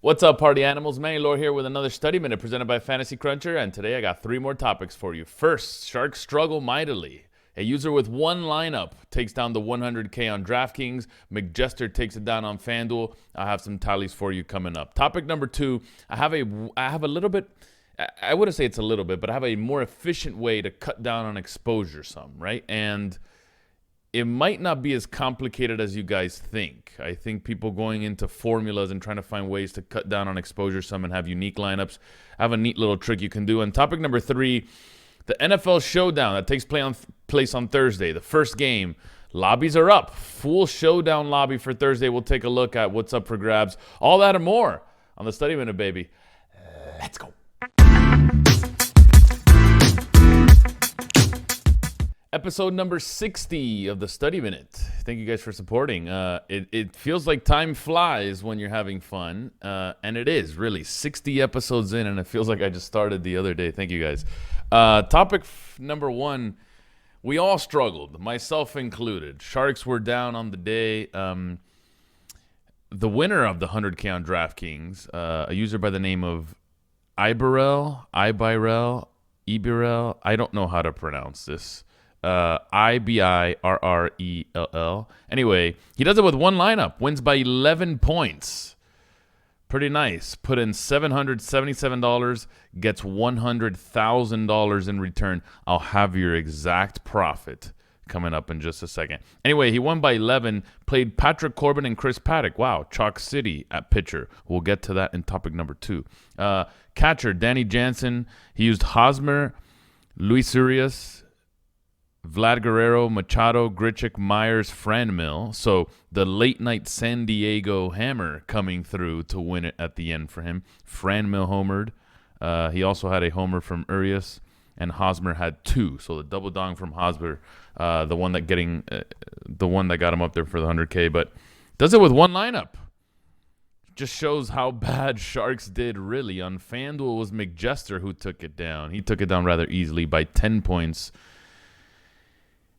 What's up, party animals? Manny Lore here with another Study Minute presented by Fantasy Cruncher, and today I got three more topics for you. First, Sharks struggle mightily. A user with one lineup takes down the 100K on DraftKings. McJester takes it down on FanDuel. I'll have some tallies for you coming up. Topic number two, I have a little bit, I wouldn't say it's a little bit, but I have a more efficient way to cut down on exposure some, right? And it might not be as complicated as you guys think. I think people going into formulas and trying to find ways to cut down on exposure some and have unique lineups have a neat little trick you can do. And topic number three, the NFL Showdown that takes place on Thursday, the first game. Lobbies are up. Full showdown lobby for Thursday. We'll take a look at what's up for grabs. All that and more on the Study Minute, baby. Let's go. Episode number 60 of the Study Minute. Thank you guys for supporting. It feels like time flies when you're having fun, and it is, really. 60 episodes in, and it feels like I just started the other day. Thank you guys. Topic number one, we all struggled, myself included. Sharks were down on the day. The winner of the 100K on DraftKings, a user by the name of Ibirel, I don't know how to pronounce this. Ibirrell. Anyway, he does it with one lineup. Wins by 11 points. Pretty nice. Put in $777. Gets $100,000 in return. I'll have your exact profit coming up in just a second. Anyway, he won by 11. Played Patrick Corbin and Chris Paddock. Wow. Chalk City at pitcher. We'll get to that in topic number two. Catcher, Danny Jansen. He used Hosmer, Luis Urias, Vlad Guerrero, Machado, Grichuk, Myers, Franmil. So the late night San Diego hammer coming through to win it at the end for him. Franmil homered. He also had a homer from Urias, and Hosmer had two. So the double dong from Hosmer, the one that got him up there for the 100K, but does it with one lineup. Just shows how bad Sharks did, really. On FanDuel was McJester who took it down. He took it down rather easily by 10 points.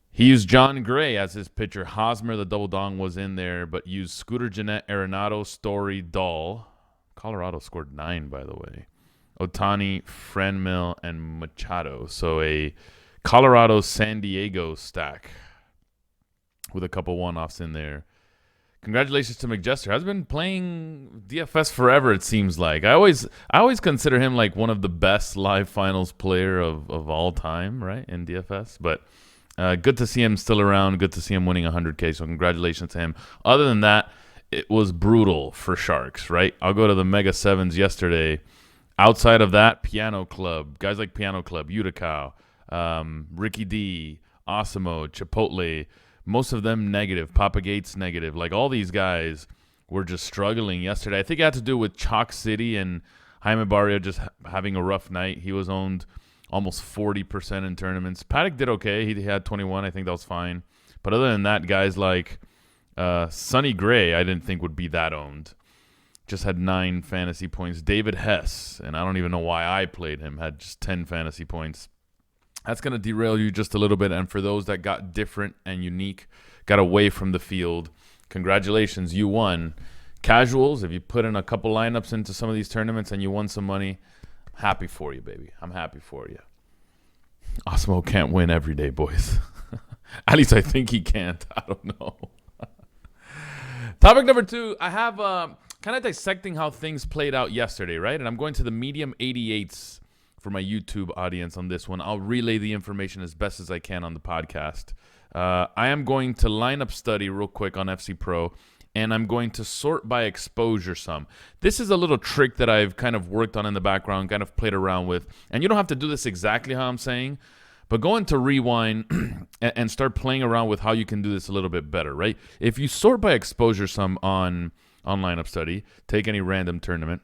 He used John Gray as his pitcher. Hosmer, the double dong, was in there, but used Scooter Gennett, Arenado, Story, Dahl. Colorado scored 9, by the way. Ohtani, Franmil, and Machado. So a Colorado-San Diego stack with a couple one-offs in there. Congratulations to McJester. Has been playing DFS forever, it seems like. I always consider him like one of the best live finals player of all time, right, in DFS, but good to see him still around. Good to see him winning 100K. So congratulations to him. Other than that, it was brutal for Sharks, right? I'll go to the Mega Sevens yesterday. Outside of that, Piano Club. Guys like Piano Club, Utica, Ricky D, Osimo, Chipotle. Most of them negative. Papa Gates negative. Like all these guys were just struggling yesterday. I think it had to do with Chalk City and Jaime Barria just having a rough night. He was owned almost 40% in tournaments. Paddock did okay. He had 21. I think that was fine. But other than that, guys like Sonny Gray, I didn't think would be that owned. Just had 9 fantasy points. David Hess, and I don't even know why I played him, had just 10 fantasy points. That's going to derail you just a little bit. And for those that got different and unique, got away from the field, congratulations, you won. Casuals, if you put in a couple lineups into some of these tournaments and you won some money, happy for you, baby. I'm happy for you. Osmo can't win every day, boys. At least I think he can't. I don't know. Topic number two, I have kind of dissecting how things played out yesterday, right? And I'm going to the medium 88s for my YouTube audience on this one. I'll relay the information as best as I can on the podcast. I am going to lineup study real quick on FC Pro, and I'm going to sort by exposure some. This is a little trick that I've kind of worked on in the background, kind of played around with. And you don't have to do this exactly how I'm saying, but go into Rewind and start playing around with how you can do this a little bit better, right? If you sort by exposure some on lineup study, take any random tournament.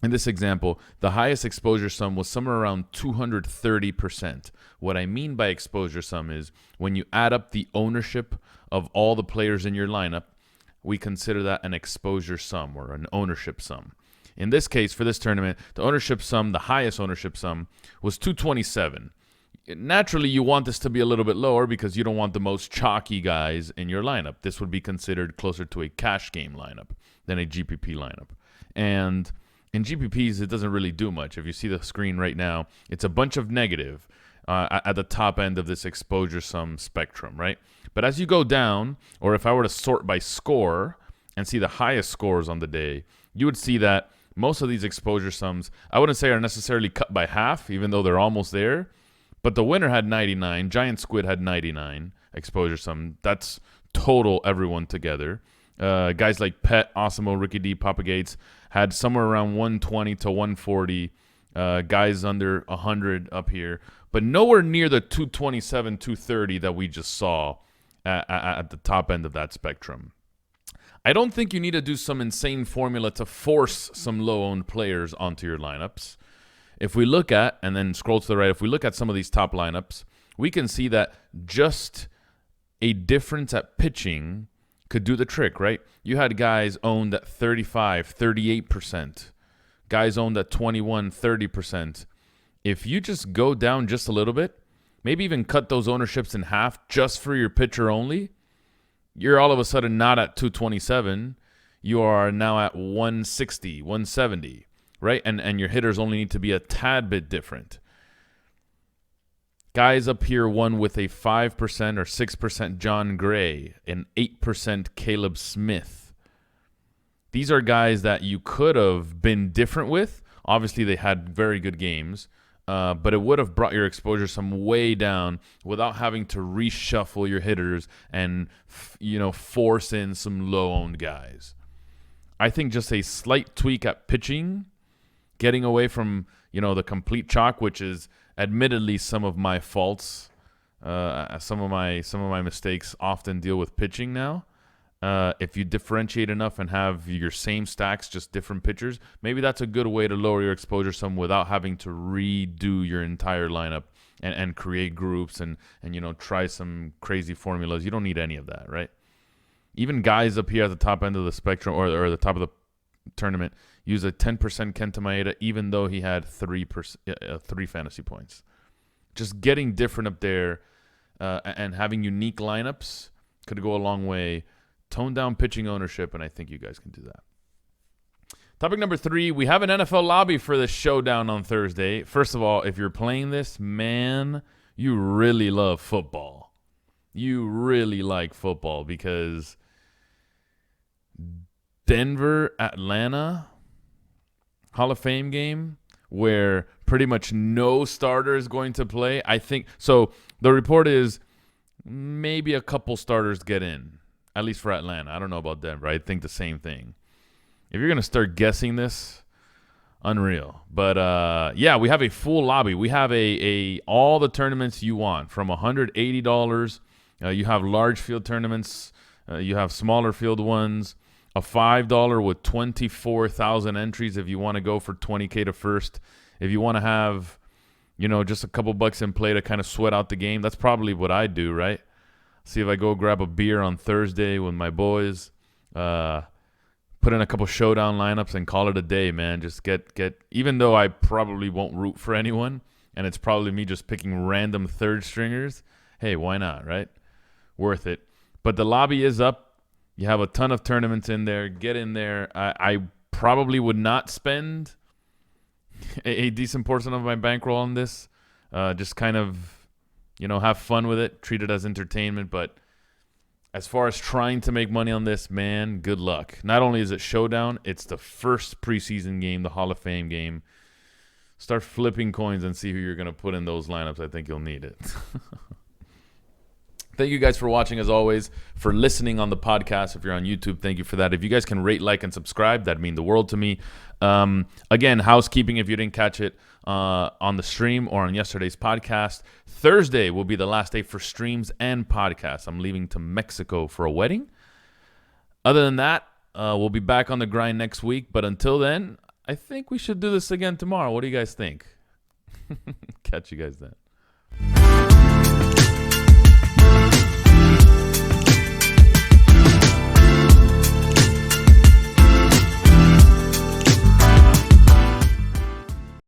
In this example, the highest exposure sum was somewhere around 230%. What I mean by exposure sum is when you add up the ownership of all the players in your lineup, we consider that an exposure sum or an ownership sum. In this case, for this tournament, the ownership sum, the highest ownership sum, was 227. Naturally, you want this to be a little bit lower because you don't want the most chalky guys in your lineup. This would be considered closer to a cash game lineup than a GPP lineup. And in GPPs, it doesn't really do much. If you see the screen right now, it's a bunch of negative at the top end of this exposure sum spectrum, right? But as you go down, or if I were to sort by score and see the highest scores on the day, you would see that most of these exposure sums, I wouldn't say are necessarily cut by half, even though they're almost there. But the winner had 99. Giant Squid had 99 exposure sum. That's total everyone together. Guys like Pet, Osimo, Ricky D, Papa Gates had somewhere around 120 to 140. Guys under 100 up here. But nowhere near the 227, 230 that we just saw at the top end of that spectrum. I don't think you need to do some insane formula to force some low-owned players onto your lineups. If we look at, and then scroll to the right, if we look at some of these top lineups, we can see that just a difference at pitching could do the trick, right? You had guys owned at 35, 38%. Guys owned at 21, 30%. If you just go down just a little bit, maybe even cut those ownerships in half just for your pitcher only, you're all of a sudden not at 227. You are now at 160, 170, right? And your hitters only need to be a tad bit different. Guys up here won with a 5% or 6% John Gray, an 8% Caleb Smith. These are guys that you could have been different with. Obviously, they had very good games. But it would have brought your exposure some way down without having to reshuffle your hitters and, force in some low-owned guys. I think just a slight tweak at pitching, getting away from, the complete chalk, which is admittedly some of my faults. Some of my mistakes often deal with pitching now. If you differentiate enough and have your same stacks, just different pitchers, maybe that's a good way to lower your exposure some without having to redo your entire lineup and create groups and try some crazy formulas. You don't need any of that, right? Even guys up here at the top end of the spectrum or the top of the tournament use a 10% Kenta Maeda, even though he had 3 fantasy points. Just getting different up there and having unique lineups could go a long way. Tone down pitching ownership, and I think you guys can do that. Topic number 3, we have an NFL lobby for the showdown on Thursday. First of all, if you're playing this, man, you really love football. You really like football because Denver, Atlanta, Hall of Fame game where pretty much no starter is going to play. I think so. The report is maybe a couple starters get in. At least for Atlanta. I don't know about Denver. I think the same thing. If you're going to start guessing this, unreal. But, we have a full lobby. We have all the tournaments you want from $180. You have large field tournaments. You have smaller field ones. A $5 with 24,000 entries if you want to go for $20K to first. If you want to have, just a couple bucks in play to kind of sweat out the game, that's probably what I do, right? See if I go grab a beer on Thursday with my boys, put in a couple showdown lineups and call it a day, man. Just get even though I probably won't root for anyone and it's probably me just picking random third stringers, hey, why not, right? Worth it. But the lobby is up. You have a ton of tournaments in there. Get in there. I probably would not spend a decent portion of my bankroll on this. Just kind of have fun with it, treat it as entertainment. But as far as trying to make money on this, man, good luck. Not only is it showdown, it's the first preseason game, the Hall of Fame game. Start flipping coins and see who you're going to put in those lineups. I think you'll need it. Thank you guys for watching, as always, for listening on the podcast. If you're on YouTube, thank you for that. If you guys can rate, like, and subscribe, that'd mean the world to me. Again, housekeeping if you didn't catch it on the stream or on yesterday's podcast. Thursday will be the last day for streams and podcasts. I'm leaving to Mexico for a wedding. Other than that, we'll be back on the grind next week. But until then, I think we should do this again tomorrow. What do you guys think? Catch you guys then.